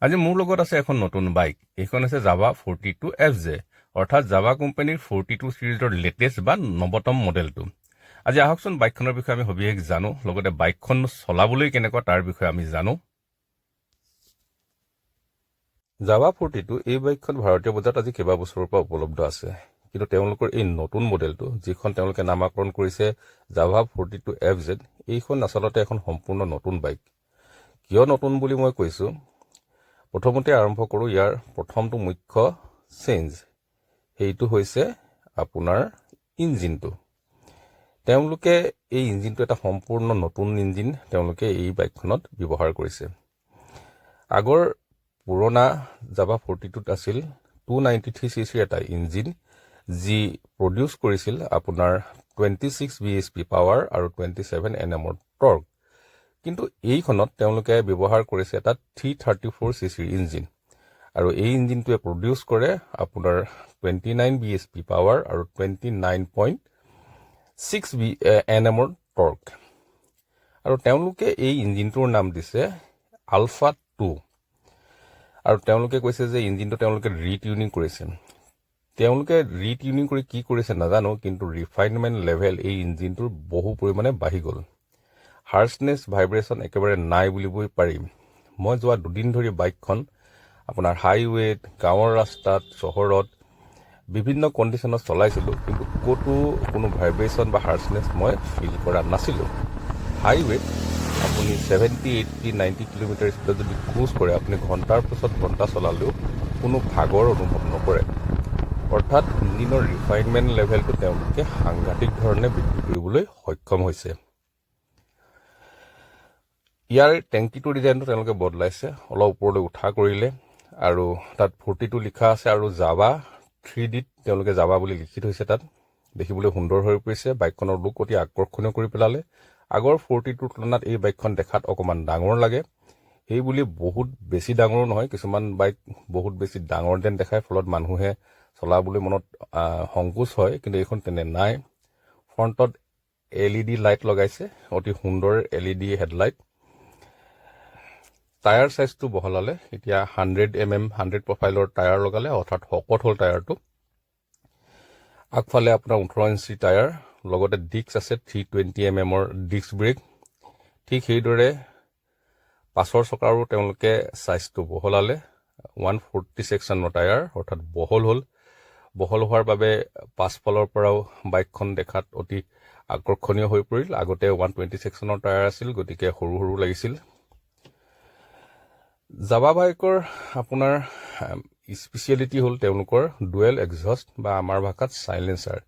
আজি মোৰ লগত আছে এখন নতুন বাইক। এইখন আছে জাভা 42FJ, অৰ্থাৎ জাভা কোম্পানীৰ 42 সিৰিজৰ লেটেষ্ট বা নৱতম মডেলটো। আজি আহকচোন বাইকখনৰ বিষয়ে আমি সবিশেষ জানো, লগতে বাইকখন চলাবলৈ কেনেকুৱা তাৰ বিষয়ে আমি জানো। জাভা 42 এই বাইকখন ভাৰতীয় বজাৰত আজি কেইবা বছৰৰ পৰা উপলব্ধ আছে, কিন্তু তেওঁলোকৰ এই নতুন মডেলটো, যিখন তেওঁলোকে নামাকৰণ কৰিছে জাভা 42FZ, এইখন আচলতে এখন সম্পূৰ্ণ নতুন বাইক। কিয় নতুন বুলি মই কৈছো, প্ৰথমতে আৰম্ভ কৰোঁ ইয়াৰ প্ৰথমটো মুখ্য চেঞ্জ, সেইটো হৈছে আপোনাৰ ইঞ্জিনটো। তেওঁলোকে এই ইঞ্জিনটো এটা সম্পূৰ্ণ নতুন ইঞ্জিন তেওঁলোকে এই বাইকখনত ব্যৱহাৰ কৰিছে। আগৰ পুৰণা জাভা 42ত আছিল 293cc এটা ইঞ্জিন, যি প্ৰডিউচ কৰিছিল আপোনাৰ 26 bhp পাৱাৰ আৰু 27 Nm টৰ্ক। কিন্তু এইখনত তেওঁলোকে ব্যৱহাৰ কৰিছে এটা 334cc ইঞ্জিন, আৰু এই ইঞ্জিনটোৱে প্ৰডিউচ কৰে আপোনাৰ 29 bhp পাৱাৰ আৰু 29.6 Nm টৰ্ক। আৰু তেওঁলোকে এই ইঞ্জিনটোৰ নাম দিছে আলফা 2, আৰু তেওঁলোকে কৈছে যে ইঞ্জিনটো তেওঁলোকে ৰিটিউনিং কৰিছে। তেওঁলোকে ৰিটিউনিং কৰি কি কৰিছে নাজানো, কিন্তু ৰিফাইনমেণ্ট লেভেল এই ইঞ্জিনটোৰ বহু পৰিমাণে বাঢ়ি গ'ল। হাৰ্চনেছ ভাইব্ৰেশ্যন একেবাৰে নাই বুলিবই পাৰিম। মই যোৱা দুদিন ধৰি বাইকখন আপোনাৰ হাইৱেত, গাঁৱৰ ৰাস্তাত, চহৰত বিভিন্ন কণ্ডিশ্যনত চলাইছিলোঁ, কিন্তু ক'তো কোনো ভাইব্ৰেশ্যন বা হাৰ্চনেছ মই ফিল কৰা নাছিলোঁ। হাইৱেত আপুনি 70, 80, 90 কিলোমিটাৰ স্পীডত যদি ক্ৰুজ কৰে, আপুনি ঘণ্টাৰ পিছত ঘণ্টা চলালেও কোনো ভাগৰ অনুভৱ নকৰে। অৰ্থাৎ ইঞ্জিনৰ ৰিফাইনমেণ্ট লেভেলটো তেওঁলোকে সাংঘাতিক ধৰণে বৃদ্ধি কৰিবলৈ সক্ষম হৈছে। ইয়াৰ টেংকিটোৰ ডিজাইনটো তেওঁলোকে বদলাইছে, অলপ ওপৰলৈ উঠা কৰিলে, আৰু তাত 42 লিখা আছে, আৰু জাভা 3Dত তেওঁলোকে জাভা বুলি লিখি থৈছে। তাত দেখিবলৈ সুন্দৰ হৈ পৰিছে। বাইকখনৰ লুক অতি আকৰ্ষণীয় কৰি পেলালে। আগৰ 42ৰ তুলনাত এই বাইকখন দেখাত অকণমান ডাঙৰ লাগে, সেই বুলি বহুত বেছি ডাঙৰো নহয়। কিছুমান বাইক বহুত বেছি ডাঙৰ যেন দেখায়, ফলত মানুহে চলাবলৈ মনত সংকোচ হয়, কিন্তু এইখন তেনে নাই। ফ্ৰণ্টত LED লাইট লগাইছে, অতি সুন্দৰ LED হেডলাইট। টায়াৰ চাইজটো বহলালে, এতিয়া 100 প্ৰফাইলৰ টায়াৰ লগালে, অৰ্থাৎ শকত হ'ল টায়াৰটো। আগফালে আপোনাৰ 18 ইঞ্চি টায়াৰ, লগতে ডিস্ক আছে 320 mm ডিস্ক ব্ৰেক। ঠিক সেইদৰে পাছৰ চকাৰো তেওঁলোকে চাইজটো বহলালে, 140 ছেকশ্যনৰ টায়াৰ, অৰ্থাৎ বহল হ'ল। বহল হোৱাৰ বাবে পাছফালৰ পৰাও বাইকখন দেখাত অতি আকৰ্ষণীয় হৈ পৰিল। আগতে 120 ছেকশ্যনৰ টায়াৰ আছিল, গতিকে সৰু সৰু লাগিছিল। জাভা বাইকৰ আপোনাৰ স্পেচিয়েলিটি হ'ল তেওঁলোকৰ ডুৱেল এক্সহষ্ট, বা আমাৰ ভাষাত চাইলেঞ্চাৰ।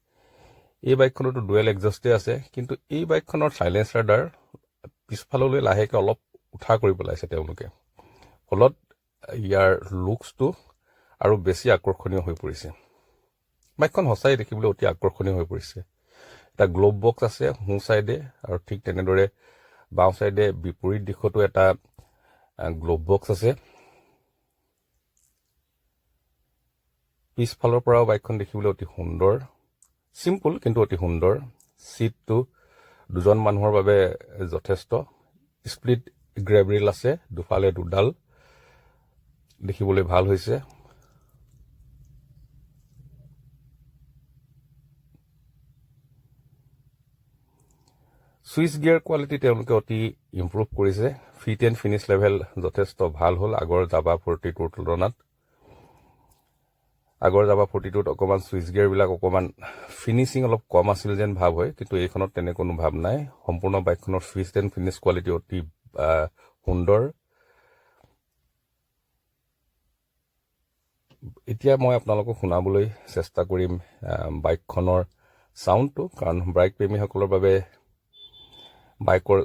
এই বাইকখনতো ডুৱেল এক্সহষ্টে আছে, কিন্তু এই বাইকখনৰ চাইলেঞ্চাৰডাল পিছফাললৈ লাহেকৈ অলপ উঠা কৰি পেলাইছে তেওঁলোকে, ফলত ইয়াৰ লুকছটো আৰু বেছি আকৰ্ষণীয় হৈ পৰিছে। বাইকখন সঁচাই দেখিবলৈ অতি আকৰ্ষণীয় হৈ পৰিছে। এটা গ্লোভ বক্স আছে সোঁ চাইডে, আৰু ঠিক তেনেদৰে বাওঁ চাইডে বিপৰীত দিশতো এটা গ্লোভ বক্স আছে। পিছফালৰ পৰাও বাইকখন দেখিবলৈ অতি সুন্দৰ, চিম্পুল কিন্তু অতি সুন্দৰ। চিটটো দুজন মানুহৰ বাবে যথেষ্ট। স্প্লিট গ্ৰেব ৰেল আছে, দুফালে দুডাল, দেখিবলৈ ভাল হৈছে। ছুইচ গিয়াৰ কোৱালিটি তেওঁলোকে অতি ইম্প্ৰুভ কৰিছে। ফিট এণ্ড ফিনিছ লেভেল যথেষ্ট ভাল হ'ল আগৰ জাভা 42ৰ তুলনাত। আগৰ জাভা 42ত অকণমান ছুইচ গিয়াৰবিলাক অকণমান ফিনিচিং অলপ কম আছিল যেন ভাৱ হয়, কিন্তু এইখনত তেনে কোনো ভাৱ নাই। সম্পূৰ্ণ বাইকখনৰ ফিট এণ্ড ফিনিছ কোৱালিটি অতি সুন্দৰ। এতিয়া মই আপোনালোকক শুনাবলৈ চেষ্টা কৰিম বাইকখনৰ চাউণ্ডটো, কাৰণ বাইক প্ৰেমীসকলৰ বাবে বাইকৰ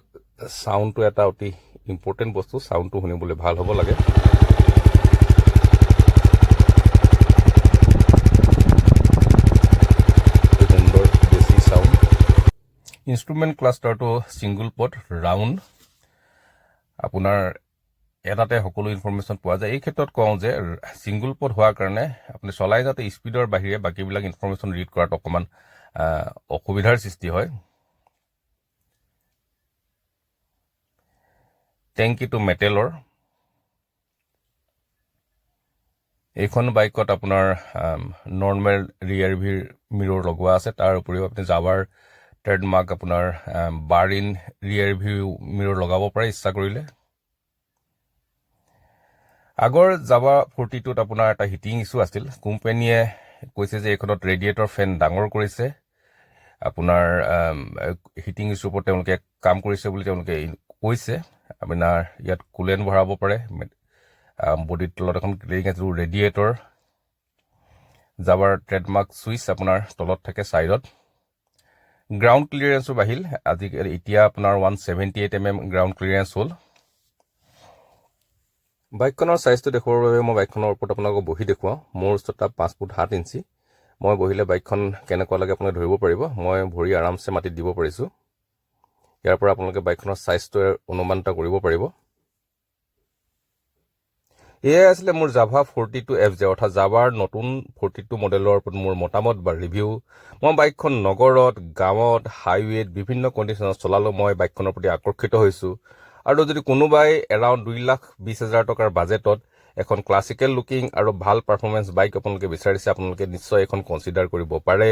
চাউণ্ডটো এটা অতি ইম্পৰ্টেণ্ট বস্তু। চাউণ্ডটো শুনিবলৈ ভাল হ'ব লাগে। সুন্দৰ বেছি চাউণ্ড। ইনষ্ট্ৰুমেণ্ট ক্লাষ্টাৰটো ছিংগুল পট ৰাউণ্ড, আপোনাৰ এটাতে সকলো ইনফৰমেশ্যন পোৱা যায়। এই ক্ষেত্ৰত কওঁ যে ছিংগুল পট হোৱাৰ কাৰণে আপুনি চলাই যাতে স্পীডৰ বাহিৰে বাকীবিলাক ইনফৰমেশ্যন ৰিড কৰাত অকণমান অসুবিধাৰ সৃষ্টি হয়। টেংকিটো মেটেলৰ, এইখন বাইকত আপোনাৰ নৰ্মেল ৰিয়াৰ ভিৰ মিৰৰ লগোৱা আছে। তাৰ উপৰিও আপুনি জাভাৰ ট্ৰেডমাৰ্ক আপোনাৰ বাৰ ইন ৰিয়াৰ ভিউ মিৰৰ লগাব পাৰে ইচ্ছা কৰিলে। আগৰ জাভা 42ত আপোনাৰ এটা হিটিং ইছ্যু আছিল। কোম্পানীয়ে কৈছে যে এইখনত ৰেডিয়েটৰ ফেন ডাঙৰ কৰিছে, আপোনাৰ হিটিং ইছ্যুৰ ওপৰত তেওঁলোকে কাম কৰিছে বুলি তেওঁলোকে কৈছে। আপোনাৰ ইয়াত কুলেণ্ট ভৰাব পাৰে, বডিৰ তলত এখন ৰেডিয়েটৰ, জাভাৰ ট্ৰেডমাৰ্ক চুইচ আপোনাৰ তলত থাকে ছাইডত। গ্ৰাউণ্ড ক্লিয়াৰেঞ্চো বাঢ়িল, আজিকালি এতিয়া আপোনাৰ 178 mm গ্ৰাউণ্ড ক্লিয়াৰেঞ্চ হ'ল। বাইকখনৰ চাইজটো দেখুৱাৰ বাবে মই বাইকখনৰ ওপৰত আপোনালোকক বহি দেখুৱাওঁ। মোৰ উচ্চতা 5 ফুট 7 ইঞ্চি। মই বহিলে বাইকখন কেনেকুৱা লাগে আপোনালোকে ধৰিব পাৰিব। মই ভৰি আৰামছে মাটিত দিব পাৰিছোঁ। ইয়াৰ পৰা আপোনালোকে বাইকখনৰ চাইজটো অনুমান এটা কৰিব পাৰিব। এয়াই আছিলে মোৰ জাভা 42FZ অৰ্থাৎ জাভাৰ নতুন 42 মডেলৰ ওপৰত মোৰ মতামত বা ৰিভিউ। মই বাইকখন নগৰত, গাঁৱত, হাইৱেত বিভিন্ন কণ্ডিশ্যনত চলালোঁ। মই বাইকখনৰ প্ৰতি আকৰ্ষিত হৈছোঁ। আৰু যদি কোনোবাই এৰাউণ্ড 2,20,000 টকাৰ বাজেটত এখন ক্লাছিকেল লুকিং আৰু ভাল পাৰফৰ্মেঞ্চ বাইক আপোনালোকে বিচাৰিছে, আপোনালোকে নিশ্চয় এখন কনচিডাৰ কৰিব পাৰে।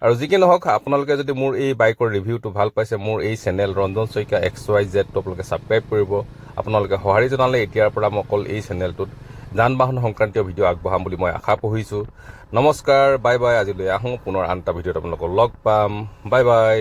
আৰু যি কি নহওক, আপোনালোকে যদি মোৰ এই বাইকৰ ৰিভিউটো ভাল পাইছে, মোৰ এই চেনেল ৰঞ্জন শইকীয়া XYZ আপোনালোকে ছাবস্ক্ৰাইব কৰিব। আপোনালোকে সঁহাৰি জনালে এতিয়াৰ পৰা মই অকল এই চেনেলটোত যান বাহন সংক্ৰান্তীয় ভিডিঅ' আগবঢ়াম বুলি মই আশা পুহিছোঁ। নমস্কাৰ, বাই বাই। আজিলৈ আহোঁ, পুনৰ আন এটা ভিডিঅ'ত আপোনালোকক লগ পাম। Bye bye.